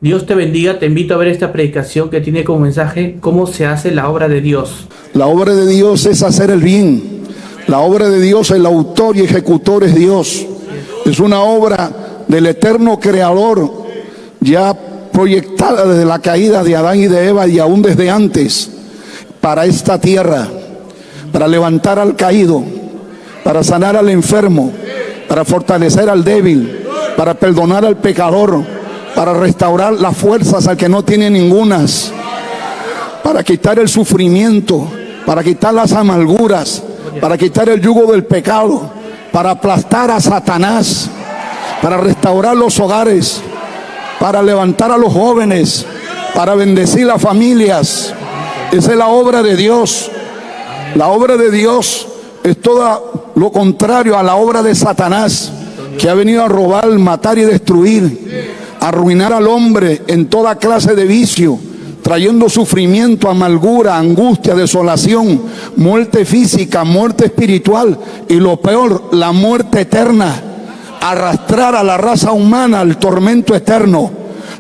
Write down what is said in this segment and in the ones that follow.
Dios te bendiga, te invito a ver esta predicación que tiene como mensaje cómo se hace la obra de Dios. La obra de Dios es hacer el bien. La obra de Dios, el autor y ejecutor es Dios. Es una obra del eterno creador, ya proyectada desde la caída de Adán y de Eva y aún desde antes, para esta tierra, para levantar al caído, para sanar al enfermo, para fortalecer al débil, para perdonar al pecador, para restaurar las fuerzas al que no tiene ningunas, para quitar el sufrimiento, para quitar las amarguras, para quitar el yugo del pecado, para aplastar a Satanás, para restaurar los hogares, para levantar a los jóvenes, para bendecir las familias. Esa es la obra de Dios. La obra de Dios es todo lo contrario a la obra de Satanás, que ha venido a robar, matar y destruir, a arruinar al hombre en toda clase de vicio, trayendo sufrimiento, amargura, angustia, desolación, muerte física, muerte espiritual y lo peor, la muerte eterna. Arrastrar a la raza humana al tormento eterno.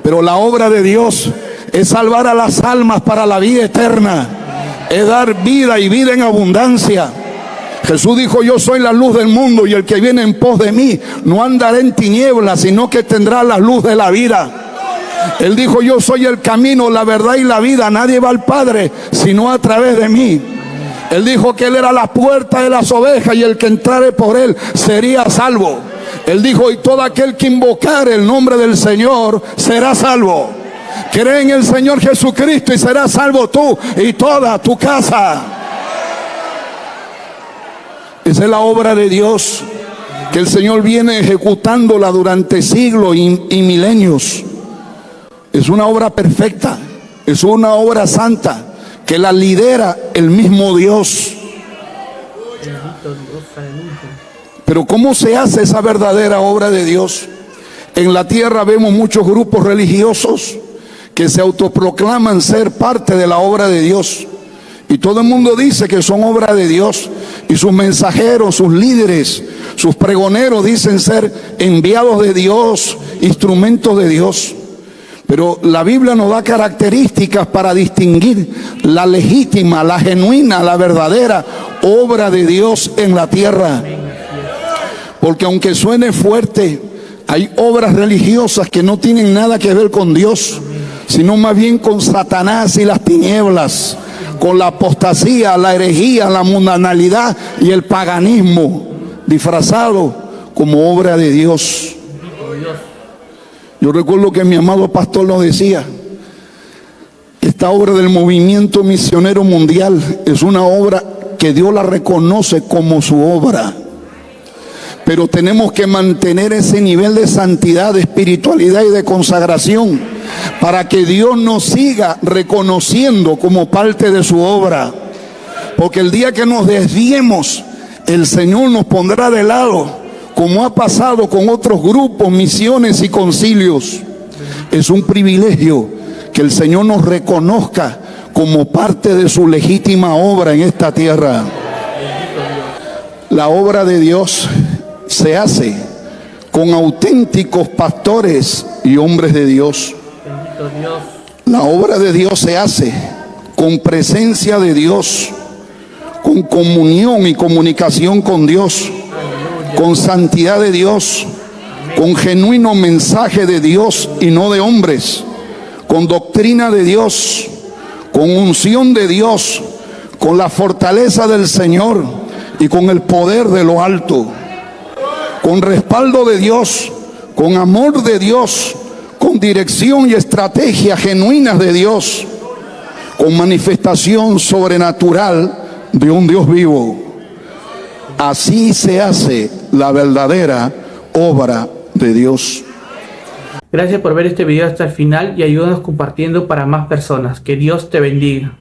Pero la obra de Dios es salvar a las almas para la vida eterna, es dar vida y vida en abundancia. Jesús dijo: yo soy la luz del mundo, y el que viene en pos de mí no andará en tinieblas, sino que tendrá la luz de la vida. Él dijo: yo soy el camino, la verdad y la vida, nadie va al Padre sino a través de mí. Él dijo que Él era la puerta de las ovejas, y el que entrare por Él sería salvo. Él dijo: y todo aquel que invocare el nombre del Señor será salvo. Cree en el Señor Jesucristo y serás salvo tú y toda tu casa. Esa es la obra de Dios, que el Señor viene ejecutándola durante siglos y milenios. Es una obra perfecta, es una obra santa, que la lidera el mismo Dios. Pero ¿cómo se hace esa verdadera obra de Dios? En la tierra vemos muchos grupos religiosos que se autoproclaman ser parte de la obra de Dios. Y todo el mundo dice que son obra de Dios. Y sus mensajeros, sus líderes, sus pregoneros dicen ser enviados de Dios, instrumentos de Dios. Pero la Biblia nos da características para distinguir la legítima, la genuina, la verdadera obra de Dios en la tierra. Porque aunque suene fuerte, hay obras religiosas que no tienen nada que ver con Dios, sino más bien con Satanás y las tinieblas, con la apostasía, la herejía, la mundanalidad y el paganismo, disfrazado como obra de Dios. Yo recuerdo que mi amado pastor nos decía: esta obra del movimiento misionero mundial es una obra que Dios la reconoce como su obra. Pero tenemos que mantener ese nivel de santidad, de espiritualidad y de consagración para que Dios nos siga reconociendo como parte de su obra. Porque el día que nos desviemos, el Señor nos pondrá de lado, como ha pasado con otros grupos, misiones y concilios. Es un privilegio que el Señor nos reconozca como parte de su legítima obra en esta tierra. La obra de Dios se hace con auténticos pastores y hombres de Dios. La obra de Dios se hace con presencia de Dios, con comunión y comunicación con Dios, con santidad de Dios, con genuino mensaje de Dios y no de hombres, con doctrina de Dios, con unción de Dios, con la fortaleza del Señor y con el poder de lo alto, con respaldo de Dios, con amor de Dios, con dirección y estrategia genuinas de Dios, con manifestación sobrenatural de un Dios vivo. Así se hace la verdadera obra de Dios. Gracias por ver este video hasta el final y ayúdanos compartiendo para más personas. Que Dios te bendiga.